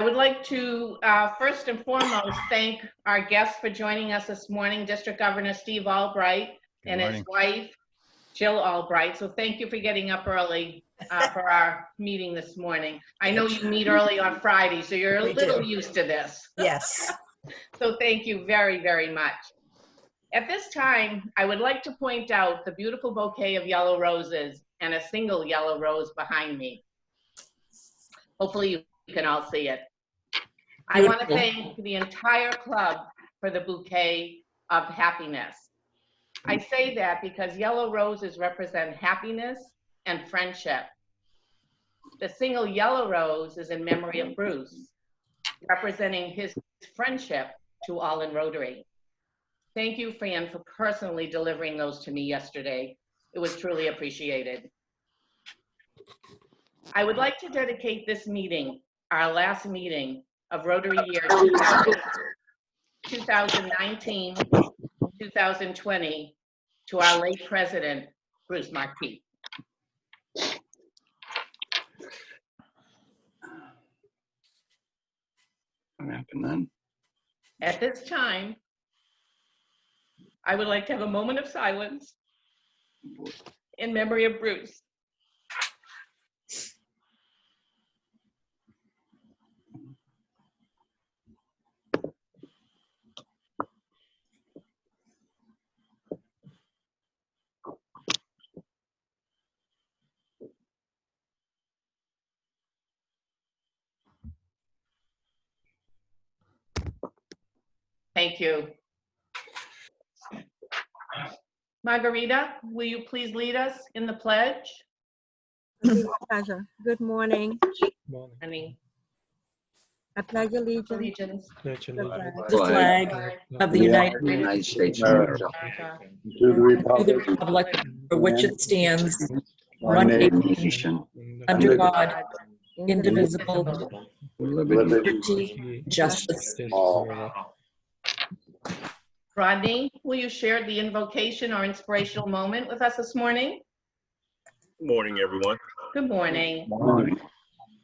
would like to first and foremost thank our guests for joining us this morning, District Governor Steve Albright and his wife, Jill Albright. So thank you for getting up early for our meeting this morning. I know you meet early on Friday, so you're a little used to this. Yes. So thank you very, very much. At this time, I would like to point out the beautiful bouquet of yellow roses and a single yellow rose behind me. Hopefully you can all see it. I want to thank the entire club for the bouquet of happiness. I say that because yellow roses represent happiness and friendship. The single yellow rose is in memory of Bruce, representing his friendship to all in Rotary. Thank you, Fran, for personally delivering those to me yesterday. It was truly appreciated. I would like to dedicate this meeting, our last meeting of Rotary year 2019-2020, to our late president, Bruce Marquis. What happened then? At this time, I would like to have a moment of silence in memory of Bruce. Thank you. Margarita, will you please lead us in the pledge? Pleasure. Good morning. Morning. I pledge allegiance Allegiance to The flag of the United States to the republic for which it stands, one nation, under God, indivisible, liberty, justice. Rodney, will you share the invocation or inspirational moment with us this morning? Good morning, everyone. Good morning.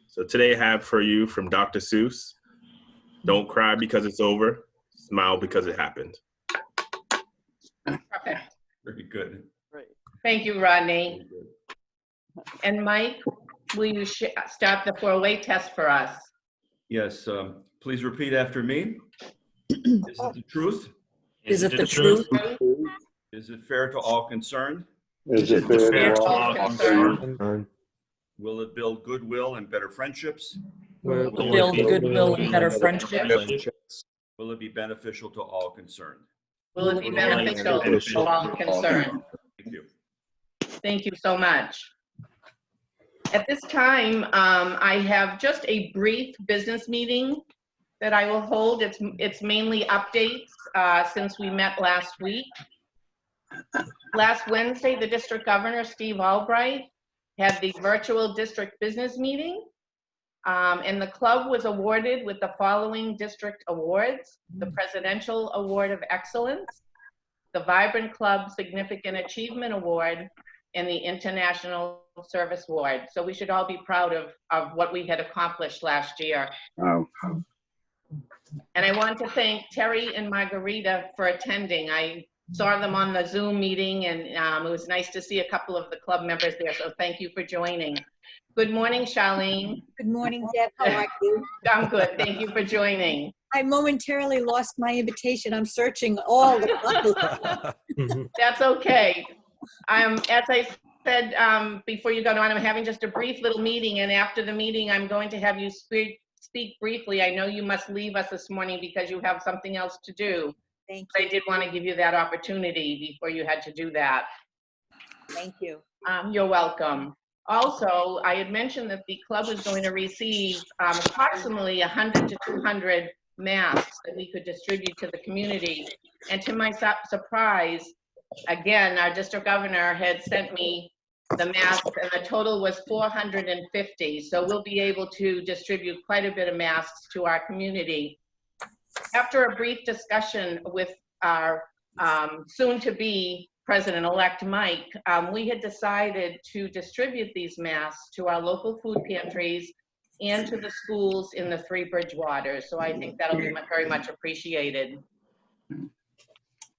So today I have for you from Dr. Seuss, don't cry because it's over, smile because it happened. Perfect. Very good. Thank you, Rodney. And Mike, will you start the 4-way test for us? Yes, please repeat after me. Is it the truth? Is it the truth? Is it fair to all concerned? Is it fair to all concerned? Will it build goodwill and better friendships? Will it build goodwill and better friendships? Will it be beneficial to all concerned? Will it be beneficial to all concerned? Thank you. Thank you so much. At this time, I have just a brief business meeting that I will hold. It's mainly updates since we met last week. Last Wednesday, the District Governor, Steve Albright, had the virtual district business meeting, and the club was awarded with the following district awards: the Presidential Award of Excellence, the Vibrant Club Significant Achievement Award, and the International Service Award. So we should all be proud of what we had accomplished last year. Oh. And I want to thank Terry and Margarita for attending. I saw them on the Zoom meeting, and it was nice to see a couple of the club members there, so thank you for joining. Good morning, Charlene. Good morning, Deb. How are you? I'm good. Thank you for joining. I momentarily lost my invitation. I'm searching all the That's okay. As I said before you got on, I'm having just a brief little meeting, and after the meeting, I'm going to have you speak briefly. I know you must leave us this morning because you have something else to do. Thank you. you. I did want to give you that opportunity before you had to do that. Thank you. You're welcome. Also, I had mentioned that the club was going to receive approximately 100 to 200 masks that we could distribute to the community. And to my surprise, again, our district governor had sent me the masks, and the total was 450. So we'll be able to distribute quite a bit of masks to our community. After a brief discussion with our soon-to-be President-elect Mike, we had decided to distribute these masks to our local food pantries and to the schools in the 3 Bridgewaters. So I think that'll be very much appreciated.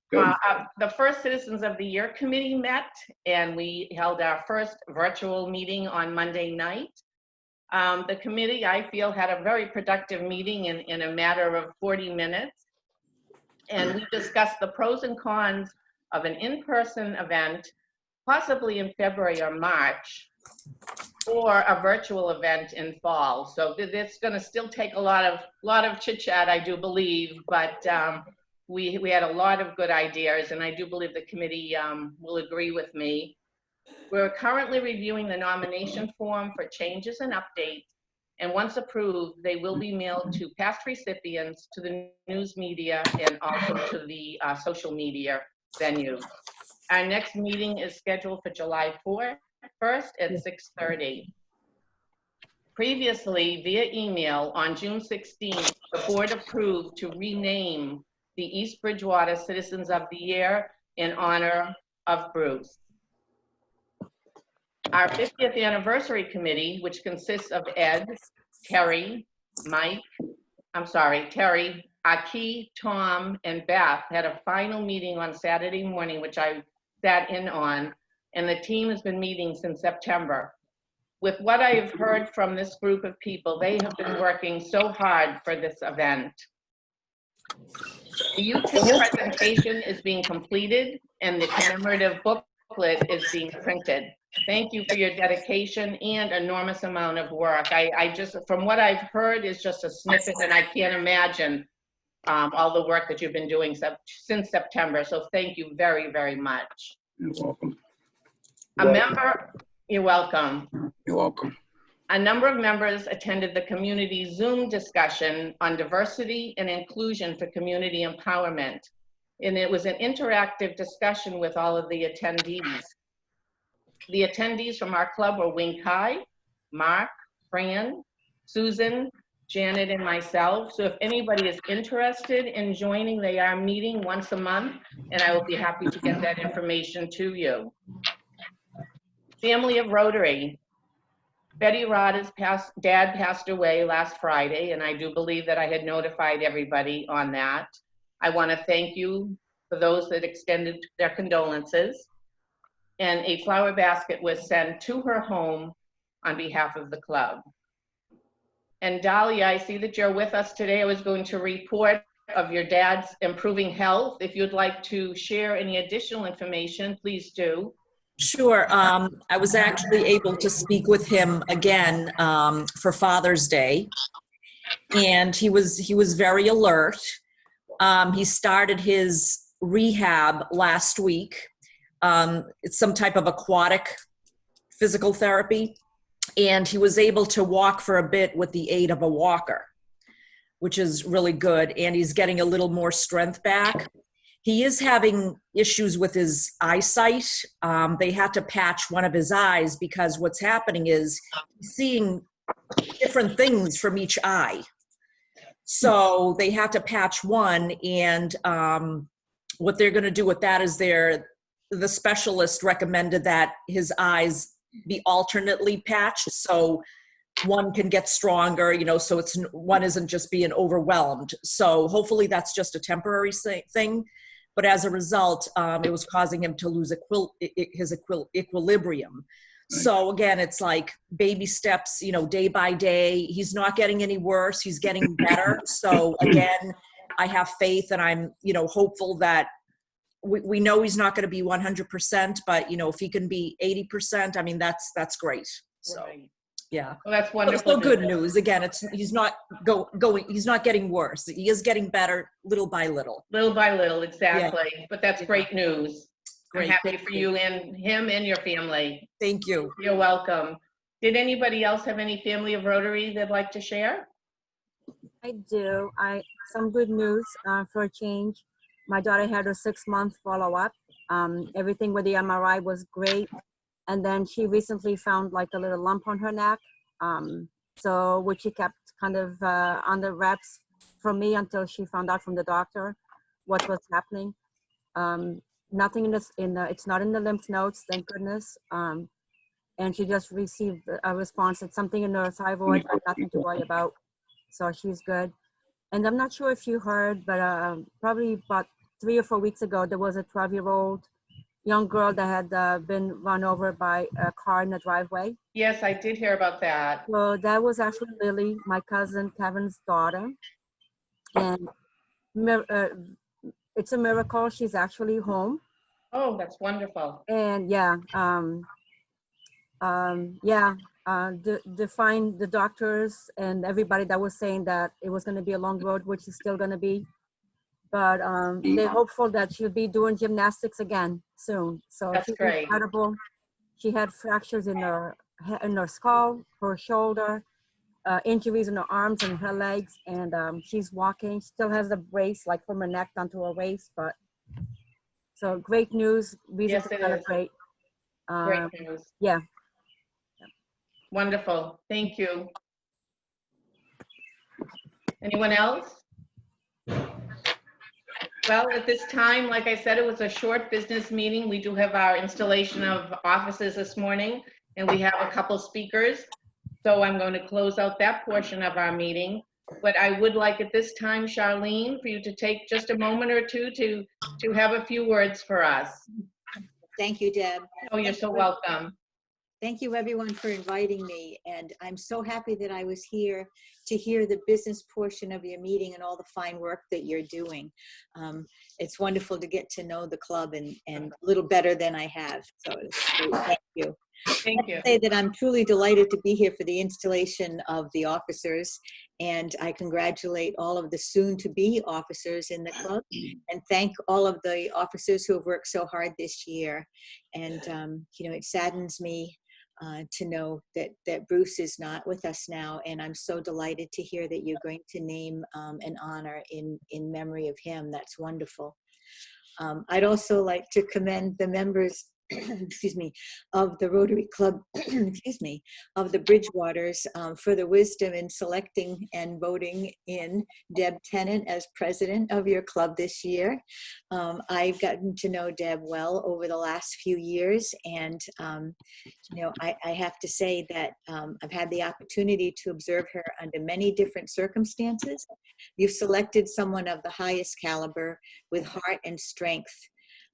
Good. The first Citizens of the Year Committee met, and we held our first virtual meeting on Monday night. The committee, I feel, had a very productive meeting in a matter of 40 minutes. And we discussed the pros and cons of an in-person event, possibly in February or March, or a virtual event in fall. So it's going to still take a lot of chit-chat, I do believe, but we had a lot of good ideas, and I do believe the committee will agree with me. We're currently reviewing the nomination form for changes and updates, and once approved, they will be mailed to past recipients, to the news media, and also to the social media venues. Our next meeting is scheduled for July 1st at 6:30. Previously, via email on June 16th, the board approved to rename the East Bridgewater Citizens of the Year in honor of Bruce. Our 50th anniversary committee, which consists of Ed, Terry, Aki, Tom, and Beth, had a final meeting on Saturday morning, which I sat in on, and the team has been meeting since September. With what I have heard from this group of people, they have been working so hard for this event. The YouTube presentation is being completed, and the commemorative booklet is being printed. Thank you for your dedication and enormous amount of work. I just, from what I've heard, is just a snippet, and I can't imagine all the work that you've been doing since September. So thank you very, very much. You're welcome. You're welcome. You're welcome. A number of members attended the community Zoom discussion on diversity and inclusion for community empowerment. And it was an interactive discussion with all of the attendees. The attendees from our club were Wing Kai, Mark, Fran, Susan, Janet, and myself. So if anybody is interested in joining, they are meeting once a month, and I will be happy to get that information to you. Family of Rotary. Betty Rodda's dad passed away last Friday, and I do believe that I had notified everybody on that. I want to thank you for those that extended their condolences. And a flower basket was sent to her home on behalf of the club. And Dahlia, I see that you're with us today. I was going to report of your dad's improving health. If you'd like to share any additional information, please do. Sure. I was actually able to speak with him again for Father's Day, and he was very alert. He started his rehab last week. It's some type of aquatic physical therapy, and he was able to walk for a bit with the aid of a walker, which is really good, and he's getting a little more strength back. He is having issues with his eyesight. They had to patch one of his eyes because what's happening is he's seeing different things from each eye. So they had to patch one, and what they're going to do with that is the specialist recommended that his eyes be alternately patched, so one can get stronger, so one isn't just being overwhelmed. So hopefully that's just a temporary thing. But as a result, it was causing him to lose his equilibrium. So again, it's like baby steps, day by day. He's not getting any worse. He's getting better. So again, I have faith, and I'm, hopeful that we know he's not going to be 100%, but if he can be 80%, I mean, that's great. So. Right. Yeah. Well, that's wonderful. So good news. Again, he's not he's not getting worse. He is getting better little by little. Little by little, exactly. Yeah. But that's great news. Great. I'm happy for you and him and your family. Thank you. You're welcome. Did anybody else have any family of Rotary they'd like to share? I do. Some good news for a change. My daughter had her 6-month follow-up. Everything with the MRI was great. And then she recently found like a little lump on her neck. Which she kept kind of under wraps from me until she found out from the doctor what was happening. Nothing it's not in the lymph nodes, thank goodness. and she just received a response. It's something in her thyroid, but nothing to worry about. So she's good. And I'm not sure if you heard, but probably about 3 or 4 weeks ago, there was a 12-year-old young girl that had been run over by a car in the driveway. Yes, I did hear about that. So that was actually Lily, my cousin Kevin's daughter. And it's a miracle she's actually home. Oh, that's wonderful. And define the doctors and everybody that was saying that it was going to be a long road, which is still going to be. But they're hopeful that she'll be doing gymnastics again soon. So That's she's great. incredible. She had fractures in her skull, her shoulder, injuries in her arms and her legs, and she's walking. Still has a brace like from her neck down to her waist. But so great news. Reason Yes, to it is. celebrate. Great news. Yeah. Wonderful. Thank you. Anyone else? Well, at this time, like I said, it was a short business meeting. We do have our installation of offices this morning, and we have a couple speakers. So I'm going to close out that portion of our meeting. But I would like at this time, Charlene, for you to take just a moment or two to have a few words for us. Thank you, Deb. Oh, you're so welcome. Thank you, everyone, for inviting me. And I'm so happy that I was here to hear the business portion of your meeting and all the fine work that you're doing. It's wonderful to get to know the club and a little better than I have. So it's great. Thank you. Thank you. I say that I'm truly delighted to be here for the installation of the officers, and I congratulate all of the soon-to-be officers in the club and thank all of the officers who have worked so hard this year. And it saddens me to know that Bruce is not with us now, and I'm so delighted to hear that you're going to name an honor in memory of him. That's wonderful. I'd also like to commend the members excuse me, of the Rotary Club, excuse me, of the Bridgewaters for the wisdom in selecting and voting in Deb Tennant as president of your club this year. I've gotten to know Deb well over the last few years, and I have to say that I've had the opportunity to observe her under many different circumstances. You've selected someone of the highest caliber with heart and strength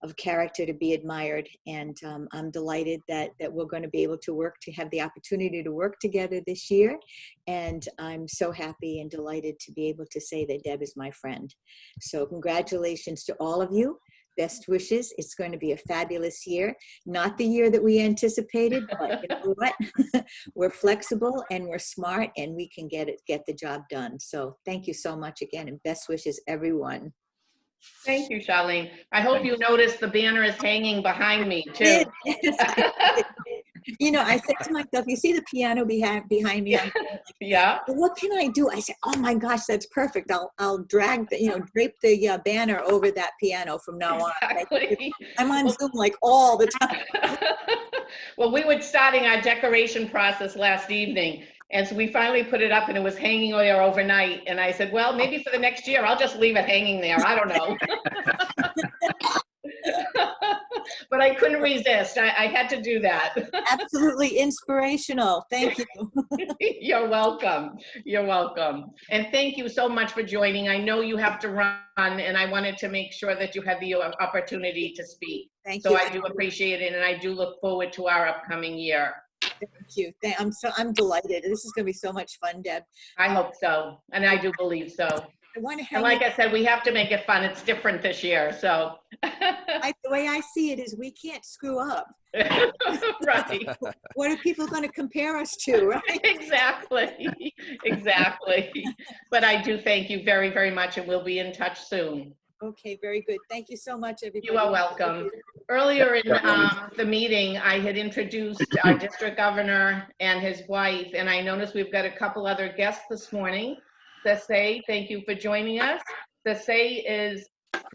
of character to be admired, and I'm delighted that we're going to be able to have the opportunity to work together this year, and I'm so happy and delighted to be able to say that Deb is my friend. So congratulations to all of you. Best wishes. It's going to be a fabulous year. Not the year that we anticipated, but you know what? We're flexible and we're smart, and we can get the job done. So thank you so much again, and best wishes, everyone. Thank you, Charlene. I hope you noticed the banner is hanging behind me too. I said to myself, you see the piano behind me? Yeah. Well, what can I do? I said, oh my gosh, that's perfect. I'll drape the banner over that piano from now on. Exactly. I'm on Zoom like all the time. Well, we were starting our decoration process last evening, and so we finally put it up, and it was hanging there overnight. And I said, well, maybe for the next year, I'll just leave it hanging there. I don't know. But I couldn't resist. I had to do that. Absolutely inspirational. Thank you. You're welcome. You're welcome. And thank you so much for joining. I know you have to run, and I wanted to make sure that you had the opportunity to speak. Thank you. So I do appreciate it, and I do look forward to our upcoming year. Thank you. I'm delighted. This is going to be so much fun, Deb. I hope so, and I do believe so. I want to And like I said, we have to make it fun. It's different this year, so. The way I see it is we can't screw up. Right. What are people going to compare us to, right? Exactly. Exactly. But I do thank you very, very much, and we'll be in touch soon. Okay, very good. Thank you so much, everybody. You are welcome. Earlier in the meeting, I had introduced our district governor and his wife, and I noticed we've got a couple other guests this morning. Sase, thank you for joining us. Sase is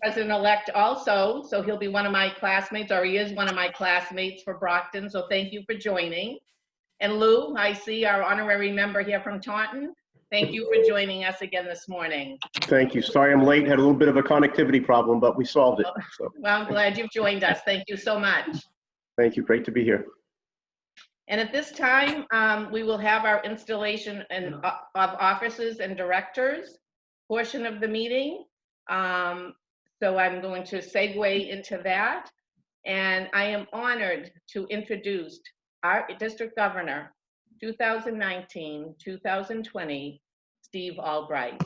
president-elect also, so he'll be one of my classmates, or he is one of my classmates for Brockton, so thank you for joining. And Lou, I see our honorary member here from Taunton. Thank you for joining us again this morning. Thank you. Sorry I'm late. Had a little bit of a connectivity problem, but we solved it. So Well, I'm glad you've joined us. Thank you so much. thank you. Great to be here. And at this time, we will have our installation of officers and directors portion of the meeting. So I'm going to segue into that. And I am honored to introduce our District Governor, 2019-2020, Steve Albright.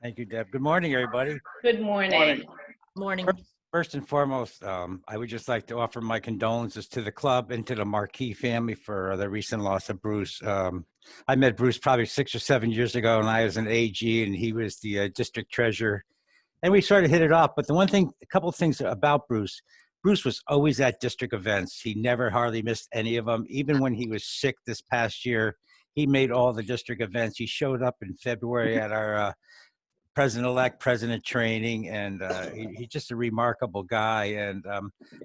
Thank you, Deb. Good morning, everybody. Good morning. Morning. First and foremost, I would just like to offer my condolences to the club and to the Marquis family for the recent loss of Bruce. I met Bruce probably 6 or 7 years ago, and I was an AG, and he was the district treasurer. And we sort of hit it off. But a couple of things about Bruce. Bruce was always at district events. He never hardly missed any of them. Even when he was sick this past year, he made all the district events. He showed up in February at our president training, and he's just a remarkable guy. And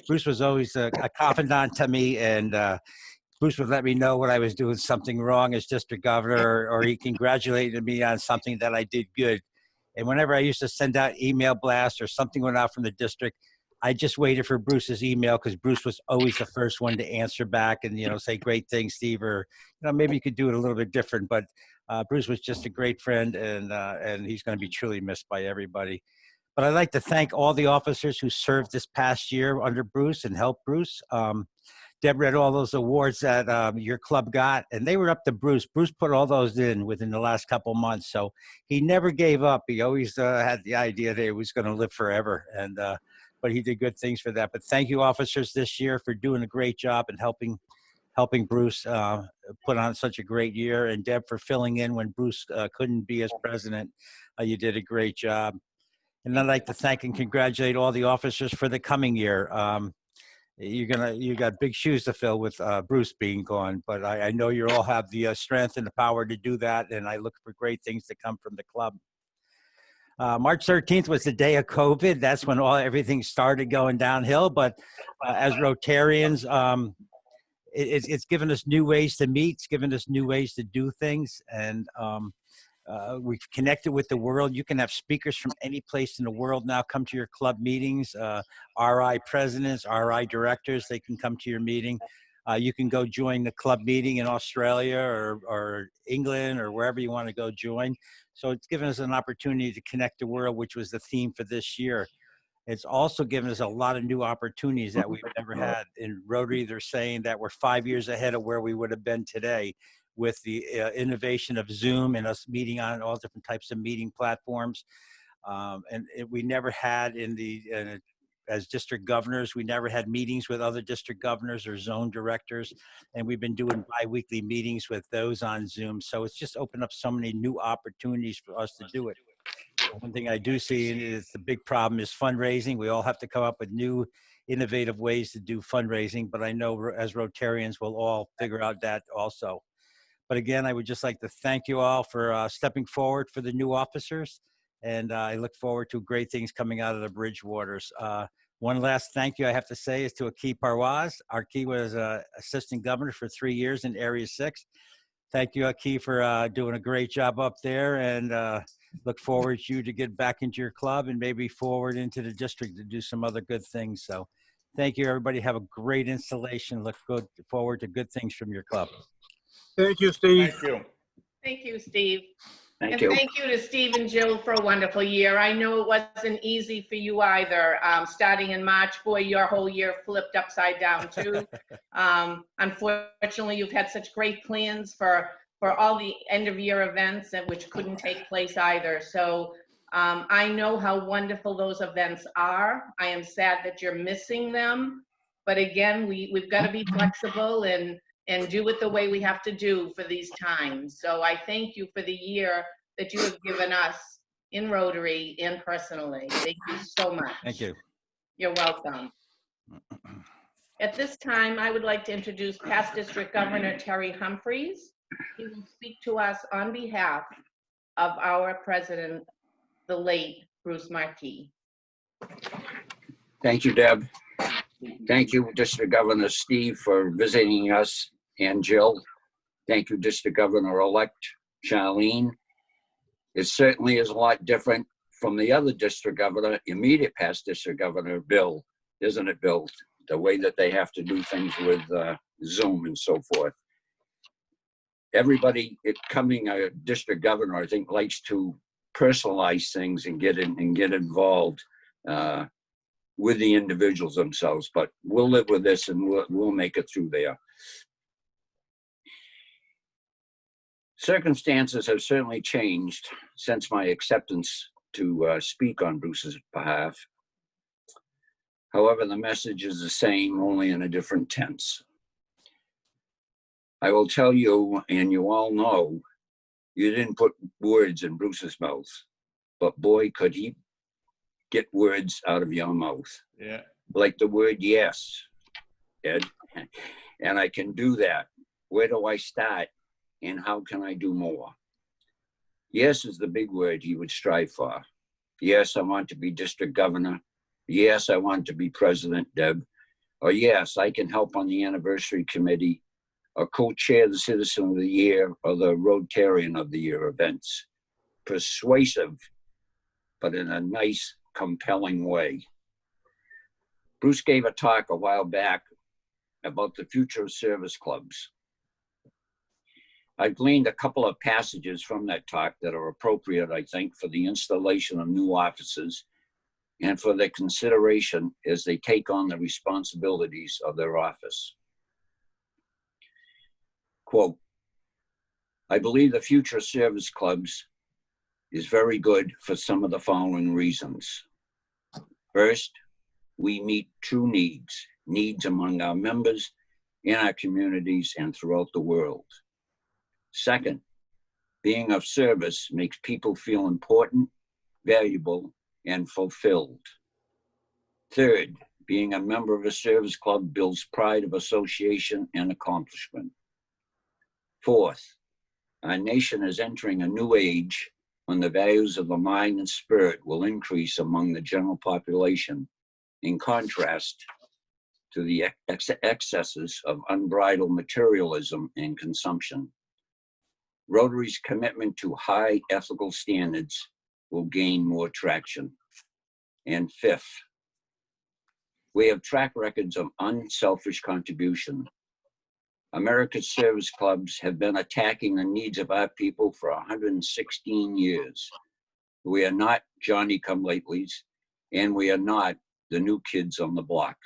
Bruce was always a confidant to me, and Bruce would let me know when I was doing something wrong as district governor, or he congratulated me on something that I did good. And whenever I used to send out email blasts or something went out from the district, I just waited for Bruce's email, because Bruce was always the first one to answer back and, say great things, Steve, or, maybe you could do it a little bit different. But Bruce was just a great friend, and he's going to be truly missed by everybody. But I'd like to thank all the officers who served this past year under Bruce and helped Bruce. Deborah had all those awards that your club got, and they were up to Bruce. Bruce put all those in within the last couple months, so he never gave up. He always had the idea that he was going to live forever, and but he did good things for that. But thank you, officers, this year for doing a great job and helping Bruce put on such a great year, and Deb for filling in when Bruce couldn't be as president. You did a great job. And I'd like to thank and congratulate all the officers for the coming year. You got big shoes to fill with Bruce being gone, but I know you all have the strength and the power to do that, and I look for great things to come from the club. March 13th was the day of COVID. That's when everything started going downhill. But as Rotarians, it's given us new ways to meet. It's given us new ways to do things. And we've connected with the world. You can have speakers from any place in the world now come to your club meetings. RI presidents, RI directors, they can come to your meeting. You can go join the club meeting in Australia or England or wherever you want to go join. So it's given us an opportunity to connect the world, which was the theme for this year. It's also given us a lot of new opportunities that we've never had. In Rotary, they're saying that we're 5 years ahead of where we would have been today with the innovation of Zoom and us meeting on all different types of meeting platforms. We never had as district governors, we never had meetings with other district governors or zone directors, and we've been doing bi-weekly meetings with those on Zoom. So it's just opened up so many new opportunities for us to do it. One thing I do see is the big problem is fundraising. We all have to come up with new, innovative ways to do fundraising, but I know as Rotarians, we'll all figure out that also. But again, I would just like to thank you all for stepping forward for the new officers. And I look forward to great things coming out of the Bridgewaters. One last thank you I have to say is to Aki Parwaz. Aki was assistant governor for 3 years in Area 6. Thank you, Aki, for doing a great job up there, and look forward to you to get back into your club and maybe forward into the district to do some other good things. So thank you, everybody. Have a great installation. Look forward to good things from your club. Thank you, Steve. Thank you. Thank you, Steve. Thank And you. thank you to Steve and Jill for a wonderful year. I know it wasn't easy for you either. Starting in March, boy, your whole year flipped upside down too. Unfortunately, you've had such great plans for all the end of year events which couldn't take place either. So I know how wonderful those events are. I am sad that you're missing them. But again, we've got to be flexible and do it the way we have to do for these times. So I thank you for the year that you have given us in Rotary and personally. Thank you so much. Thank you. You're welcome. At this time, I would like to introduce past District Governor Terry Humphreys. He will speak to us on behalf of our president, the late Bruce Marquis. Thank you, Deb. Thank you, District Governor Steve, for visiting us, and Jill. Thank you, District Governor-elect Charlene. It certainly is a lot different from the other district governor, immediate past District Governor Bill, isn't it, Bill? the way that they have to do things with Zoom and so forth. Everybody coming a district governor, I think, likes to personalize things and get involved with the individuals themselves. But we'll live with this, and we'll make it through there. Circumstances have certainly changed since my acceptance to speak on Bruce's behalf. However, the message is the same, only in a different tense. I will tell you, and you all know, you didn't put words in Bruce's mouth, but boy, could he get words out of your mouth. Yeah. Like the word yes, Ed. And I can do that. Where do I start? And how can I do more? Yes is the big word he would strive for. Yes, I want to be district governor. Yes, I want to be president, Deb. Or yes, I can help on the anniversary committee or co-chair the Citizen of the Year or the Rotarian of the Year events. Persuasive, but in a nice, compelling way. Bruce gave a talk a while back about the future of service clubs. I gleaned a couple of passages from that talk that are appropriate, I think, for the installation of new offices and for their consideration as they take on the responsibilities of their office. Quote, I believe the future of service clubs is very good for some of the following reasons. First, we meet true needs among our members in our communities and throughout the world. Second, being of service makes people feel important, valuable, and fulfilled. Third, being a member of a service club builds pride of association and accomplishment. Fourth, our nation is entering a new age when the values of the mind and spirit will increase among the general population, in contrast to the excesses of unbridled materialism and consumption. Rotary's commitment to high ethical standards will gain more traction. And fifth, we have track records of unselfish contribution. America's service clubs have been attacking the needs of our people for 116 years. We are not Johnny-come-latelys, and we are not the new kids on the block.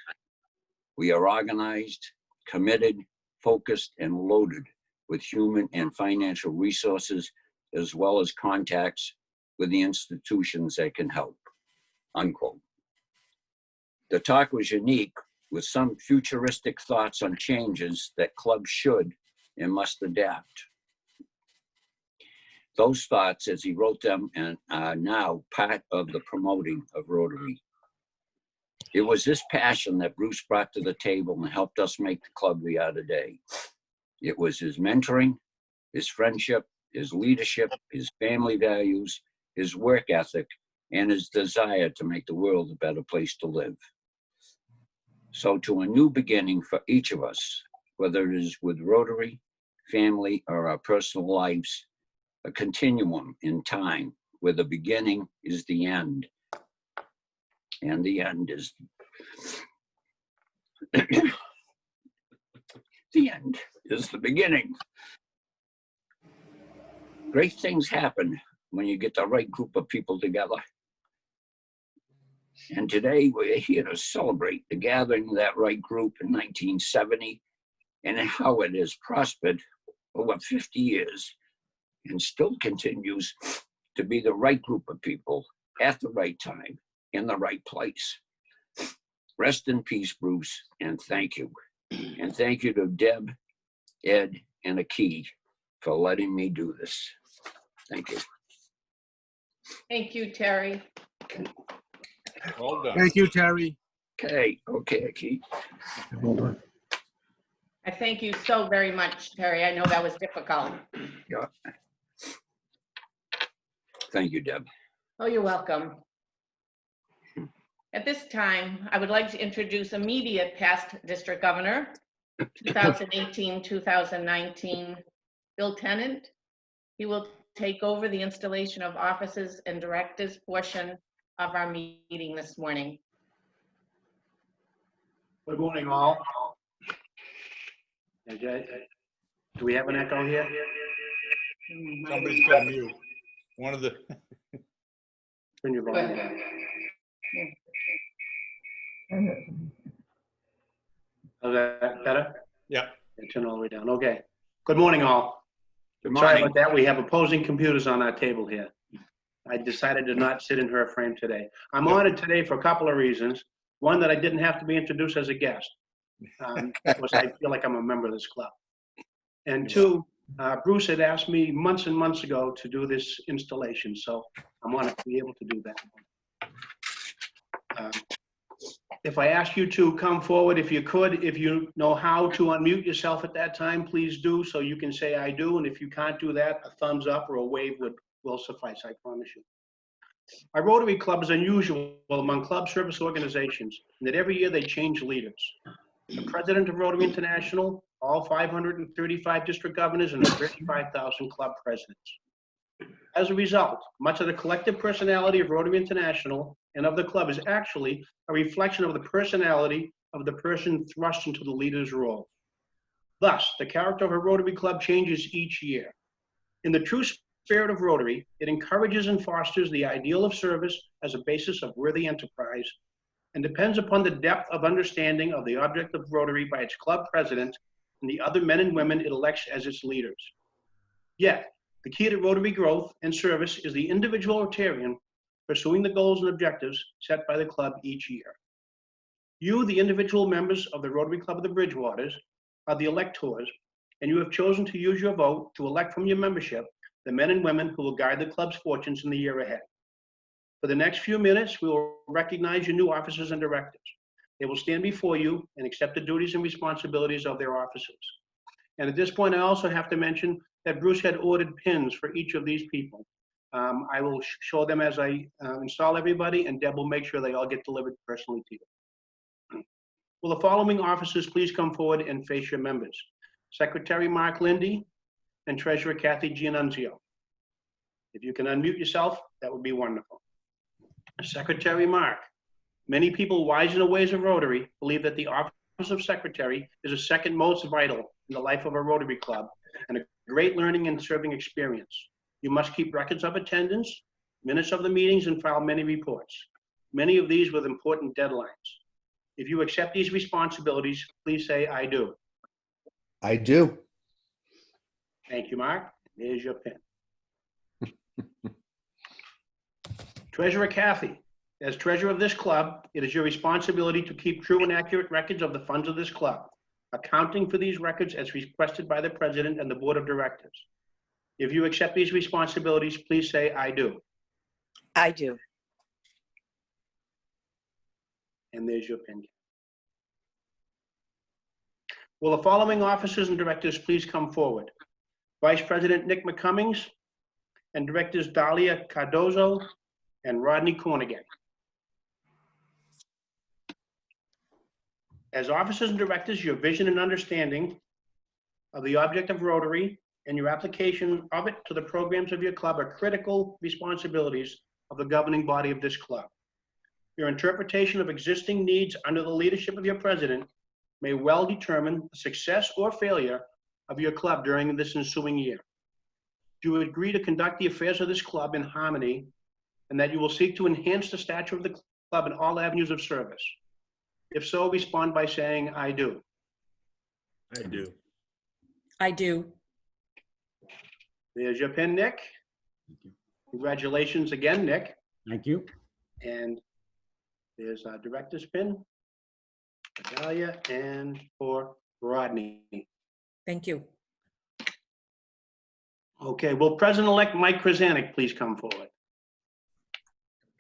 We are organized, committed, focused, and loaded with human and financial resources, as well as contacts with the institutions that can help, unquote. The talk was unique, with some futuristic thoughts on changes that clubs should and must adapt. Those thoughts, as he wrote them, and are now part of the promoting of Rotary. It was this passion that Bruce brought to the table and helped us make the club we are today. It was his mentoring, his friendship, his leadership, his family values, his work ethic, and his desire to make the world a better place to live. So to a new beginning for each of us, whether it is with Rotary, family, or our personal lives, a continuum in time where the beginning is the end, and the end is the end is the beginning. Great things happen when you get the right group of people together. And today we're here to celebrate the gathering of that right group in 1970 and how it has prospered over 50 years and still continues to be the right group of people at the right time in the right place. Rest in peace, Bruce, and thank you. And thank you to Deb, Ed, and Aki for letting me do this. Thank you. Thank you, Terry. Well done. Thank you, Terry. Okay, Aki. Hold on. I thank you so very much, Terry. I know that was difficult. Yeah. Thank you, Deb. Oh, you're welcome. At this time, I would like to introduce immediate past district governor, 2018-2019, Bill Tennant. He will take over the installation of offices and directors portion of our meeting this morning. Good morning, all. Do we have an echo here? Somebody's got mute. One of the, Turn your volume down. Is that better? yeah. Turn all the way down. Okay. Good morning, all. Good Sorry morning. about that. We have opposing computers on our table here. I decided to not sit in her frame today. I'm honored today for a couple of reasons. One, that I didn't have to be introduced as a guest. Of course, I feel like I'm a member of this club. And two, Bruce had asked me months and months ago to do this installation, so I'm honored to be able to do that. If I ask you to come forward, if you could, if you know how to unmute yourself at that time, please do, so you can say I do. And if you can't do that, a thumbs up or a wave will suffice, I promise you. Our Rotary Club is unusual among club service organizations in that every year they change leaders. The president of Rotary International, all 535 district governors, and 35,000 club presidents. As a result, much of the collective personality of Rotary International and of the club is actually a reflection of the personality of the person thrust into the leader's role. Thus, the character of a Rotary Club changes each year. In the true spirit of Rotary, it encourages and fosters the ideal of service as a basis of worthy enterprise, and depends upon the depth of understanding of the object of Rotary by its club president and the other men and women it elects as its leaders. Yet, the key to Rotary growth and service is the individual Rotarian pursuing the goals and objectives set by the club each year. You, the individual members of the Rotary Club of the Bridgewaters, are the electors, and you have chosen to use your vote to elect from your membership the men and women who will guide the club's fortunes in the year ahead. For the next few minutes, we will recognize your new officers and directors. They will stand before you and accept the duties and responsibilities of their offices. And at this point, I also have to mention that Bruce had ordered pins for each of these people. I will show them as I install everybody, and Deb will make sure they all get delivered personally to you. Will the following officers please come forward and face your members? Secretary Mark Lindy and Treasurer Kathy Giannunzio. If you can unmute yourself, that would be wonderful. Secretary Mark. Many people wise in the ways of Rotary believe that the office of secretary is the second most vital in the life of a Rotary Club and a great learning and serving experience. You must keep records of attendance, minutes of the meetings, and file many reports, many of these with important deadlines. If you accept these responsibilities, please say, I do. I do. Thank you, Mark. There's your pin. Treasurer Kathy, as treasurer of this club, it is your responsibility to keep true and accurate records of the funds of this club, accounting for these records as requested by the president and the board of directors. If you accept these responsibilities, please say, I do. I do. And there's your pin. Will the following officers and directors please come forward? Vice President Nick McCummings and Directors Dalia Cardozo and Rodney Cornigan. As officers and directors, your vision and understanding of the object of Rotary and your application of it to the programs of your club are critical responsibilities of the governing body of this club. Your interpretation of existing needs under the leadership of your president may well determine the success or failure of your club during this ensuing year. Do you agree to conduct the affairs of this club in harmony, and that you will seek to enhance the stature of the club in all avenues of service? If so, respond by saying, I do. I do. I do. There's your pin, Nick. Congratulations again, Nick. Thank you. And there's our director's pin, Dahlia, and for Rodney. Thank you. Okay, will President-elect Mike Krasanik please come forward?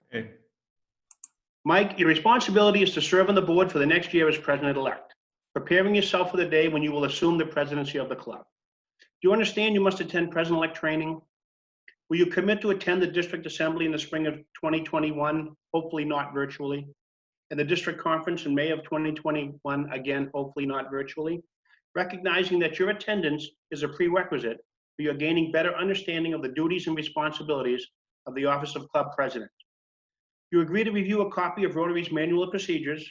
Okay. Mike, your responsibility is to serve on the board for the next year as president-elect, preparing yourself for the day when you will assume the presidency of the club. Do you understand you must attend president-elect training? Will you commit to attend the district assembly in the spring of 2021, hopefully not virtually, and the district conference in May of 2021, again, hopefully not virtually, recognizing that your attendance is a prerequisite for your gaining better understanding of the duties and responsibilities of the office of club president? You agree to review a copy of Rotary's Manual of Procedures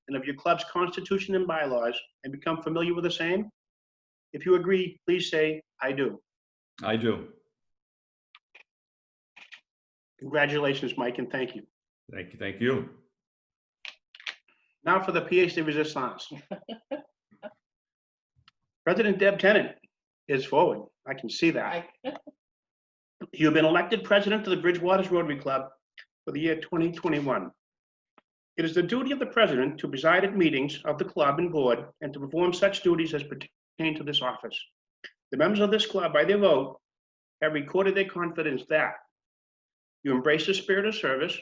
and of your club's constitution and bylaws and become familiar with the same? If you agree, please say, I do. I do. Congratulations, Mike, and thank you. Thank you. Thank you. Now for the pièce de résistance. President Deb Tennant is forward. I can see that. You've been elected president of the Bridgewaters Rotary Club for the year 2021. It is the duty of the president to preside at meetings of the club and board and to perform such duties as pertain to this office. The members of this club, by their vote, have recorded their confidence that you embrace the spirit of service,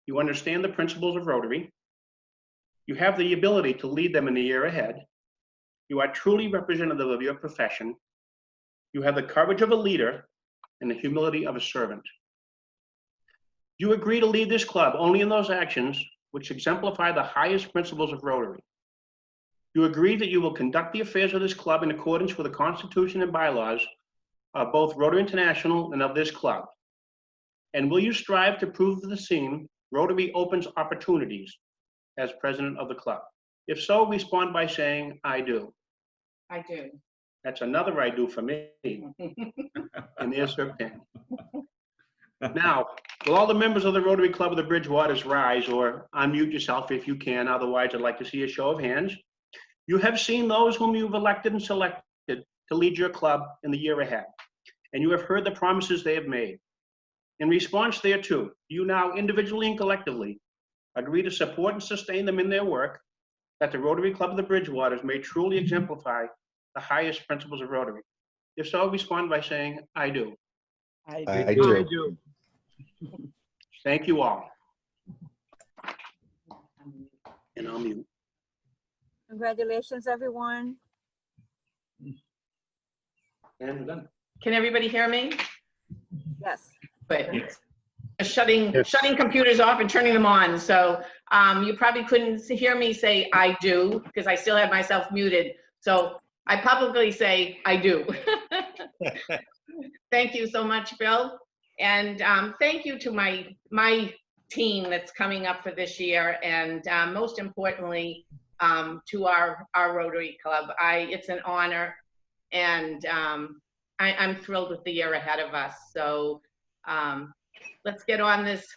you understand the principles of Rotary, you have the ability to lead them in the year ahead, you are truly representative of your profession, you have the courage of a leader and the humility of a servant. You agree to lead this club only in those actions which exemplify the highest principles of Rotary. You agree that you will conduct the affairs of this club in accordance with the Constitution and bylaws of both Rotary International and of this club. And will you strive to prove to the same Rotary opens opportunities as president of the club? If so, respond by saying, I do. I do. That's another I do for me. And there's her pen. Now, will all the members of the Rotary Club of the Bridgewaters rise or unmute yourself if you can? Otherwise, I'd like to see a show of hands. You have seen those whom you've elected and selected to lead your club in the year ahead, and you have heard the promises they have made. In response thereto, you now individually and collectively agree to support and sustain them in their work, that the Rotary Club of the Bridgewaters may truly exemplify the highest principles of Rotary. If so, respond by saying, I do. I do. Thank you all. And I'll mute. Congratulations, everyone. And we're done. Can everybody hear me? Yes. Good. Shutting computers off and turning them on. So you probably couldn't hear me say I do because I still have myself muted. So I publicly say I do. Thank you so much, Bill. And thank you to my team that's coming up for this year. And most importantly, to our Rotary Club. It's an honor, and I'm thrilled with the year ahead of us. So let's get on this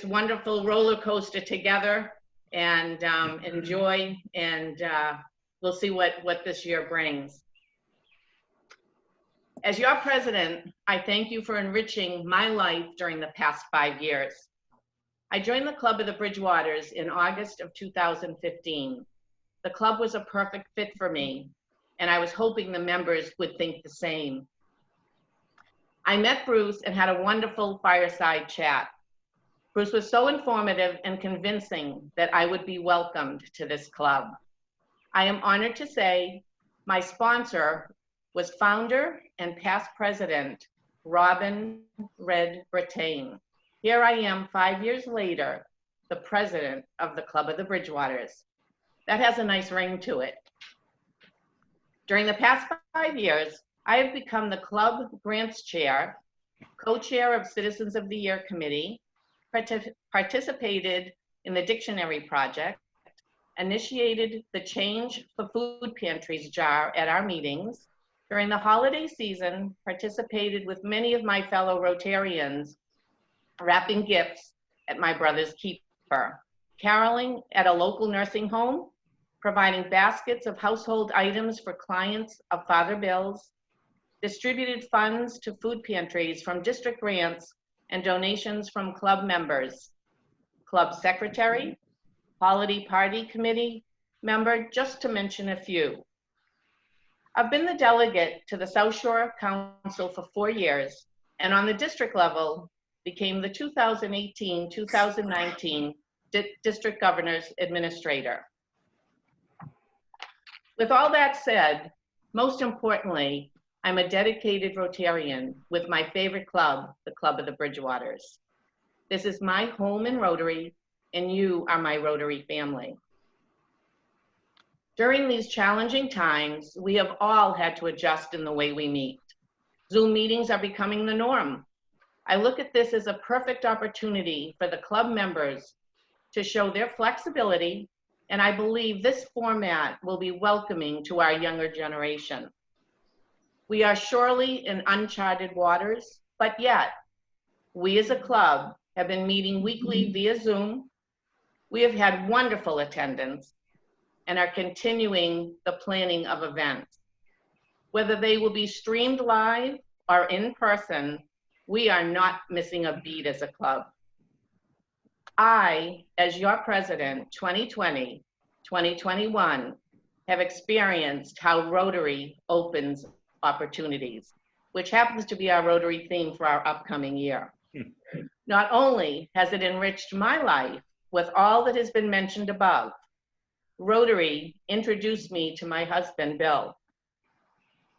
wonderful roller coaster together and enjoy, and we'll see what this year brings. As your president, I thank you for enriching my life during the past 5 years. I joined the Club of the Bridgewaters in August of 2015. The club was a perfect fit for me, and I was hoping the members would think the same. I met Bruce and had a wonderful fireside chat. Bruce was so informative and convincing that I would be welcomed to this club. I am honored to say my sponsor was founder and past president, Robin Red Brattain. Here I am 5 years later, the president of the Club of the Bridgewaters. That has a nice ring to it. During the past 5 years, I have become the club grants chair, co-chair of Citizens of the Year Committee, participated in the dictionary project, initiated the Change for Food Pantries jar at our meetings. During the holiday season, participated with many of my fellow Rotarians, wrapping gifts at my brother's keeper, caroling at a local nursing home, providing baskets of household items for clients of Father Bill's, distributed funds to food pantries from district grants and donations from club members, club secretary, holiday party committee member, just to mention a few. I've been the delegate to the South Shore Council for 4 years, and on the district level, became the 2018-2019 District Governor's Administrator. With all that said, most importantly, I'm a dedicated Rotarian with my favorite club, the Club of the Bridgewaters. This is my home in Rotary, and you are my Rotary family. During these challenging times, we have all had to adjust in the way we meet. Zoom meetings are becoming the norm. I look at this as a perfect opportunity for the club members to show their flexibility, and I believe this format will be welcoming to our younger generation. We are surely in uncharted waters, but yet we as a club have been meeting weekly via Zoom. We have had wonderful attendance and are continuing the planning of events. Whether they will be streamed live or in person, we are not missing a beat as a club. I, as your president, 2020, 2021, have experienced how Rotary opens opportunities, which happens to be our Rotary theme for our upcoming year. Not only has it enriched my life with all that has been mentioned above, Rotary introduced me to my husband, Bill,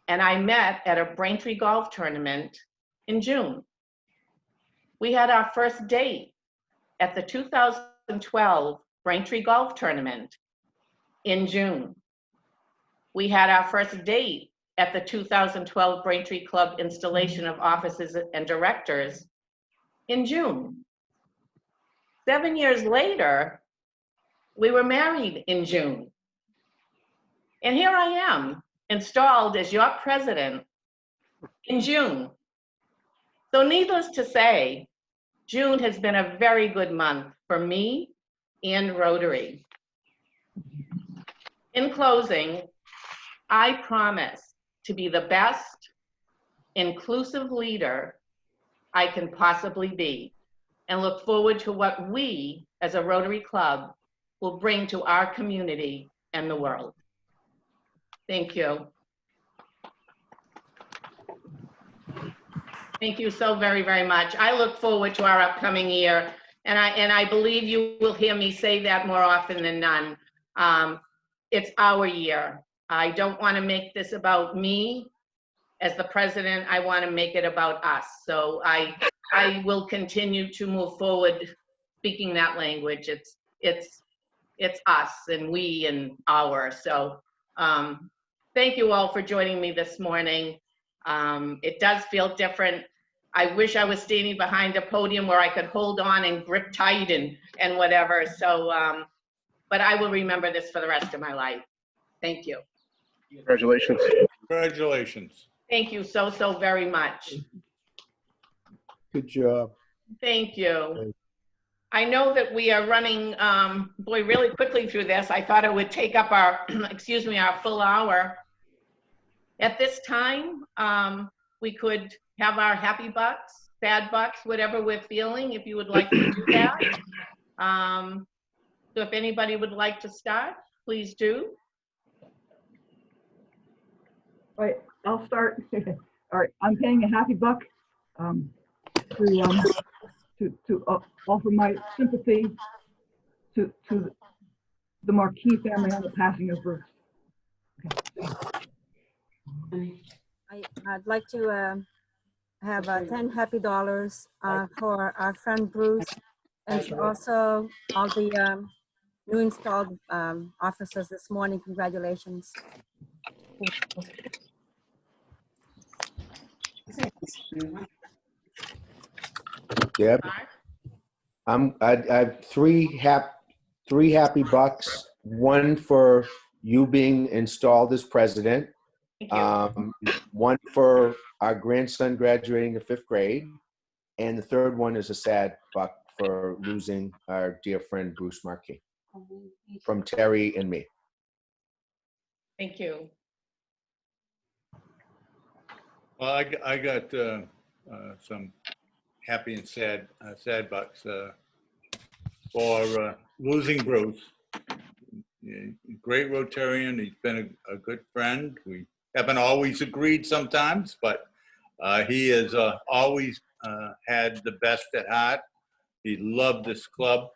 and I met at a Braintree golf tournament in June. We had our first date at the 2012 Braintree golf tournament in June. We had our first date at the 2012 Braintree Club installation of offices and directors in June. 7 years later, we were married in June. And here I am, installed as your president in June. So needless to say, June has been a very good month for me and Rotary. In closing, I promise to be the best inclusive leader I can possibly be, and look forward to what we as a Rotary Club will bring to our community and the world. Thank you. Thank you so very, very much. I look forward to our upcoming year, and I believe you will hear me say that more often than none. It's our year. I don't want to make this about me as the president. I want to make it about us. So I will continue to move forward speaking that language. It's us and we and our. So thank you all for joining me this morning. It does feel different. I wish I was standing behind a podium where I could hold on and grip tight and whatever. So, but I will remember this for the rest of my life. Thank you. Congratulations. Congratulations. Thank you so, so very much. Good job. Thank you. I know that we are running, boy, really quickly through this. I thought it would take up our, excuse me, our full hour. At this time, we could have our happy bucks, sad bucks, whatever we're feeling, if you would like to do that. So if anybody would like to start, please do. All right, I'll start. All right, I'm paying a happy buck to offer my sympathy to the Marquis family on the passing of Bruce. I'd like to have $10 happy dollars for our friend Bruce, and also all the new installed officers this morning. Congratulations. Deb, I have three happy bucks. One for you being installed as president. One for our grandson graduating the 5th grade, and the third one is a sad buck for losing our dear friend Bruce Marquis, from Terry and me. Thank you. Well, I got some happy and sad bucks for losing Bruce. Great Rotarian. He's been a good friend. We haven't always agreed sometimes, but he has always had the best at heart. He loved this club.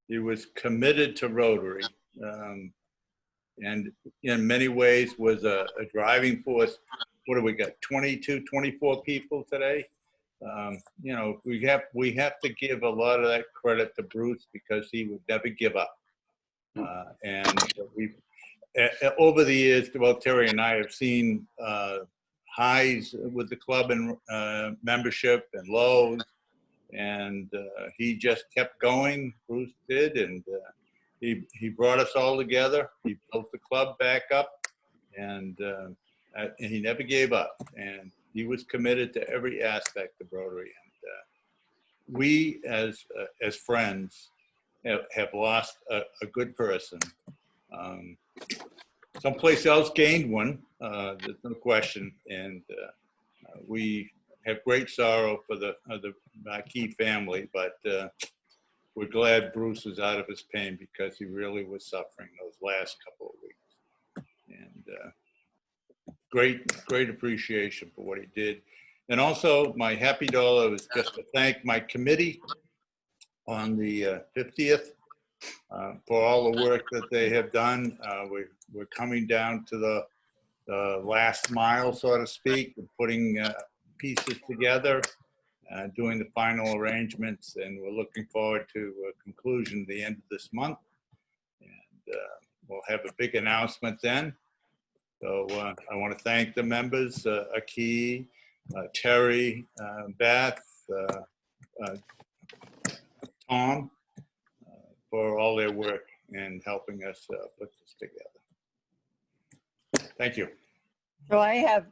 He was committed to Rotary, and in many ways was a driving force. What do we got? 22, 24 people today. You know, we have to give a lot of that credit to Bruce because he would never give up. And we've over the years, both Terry and I have seen highs with the club and membership and lows. and he just kept going. Bruce did, and he brought us all together. He built the club back up, and he never gave up. And he was committed to every aspect of Rotary. And we, as friends, have lost a good person. Someplace else gained one. There's no question, and we have great sorrow for the Marquis family, but we're glad Bruce is out of his pain, because he really was suffering those last couple of weeks. And great appreciation for what he did. And also, my happy dollar was just to thank my committee on the 50th for all the work that they have done. We're coming down to the last mile, so to speak, of putting pieces together, doing the final arrangements, and we're looking forward to a conclusion at the end of this month. And we'll have a big announcement then. So I want to thank the members, Aki, Terry, Beth, Tom, for all their work in helping us put this together. Thank you. So I have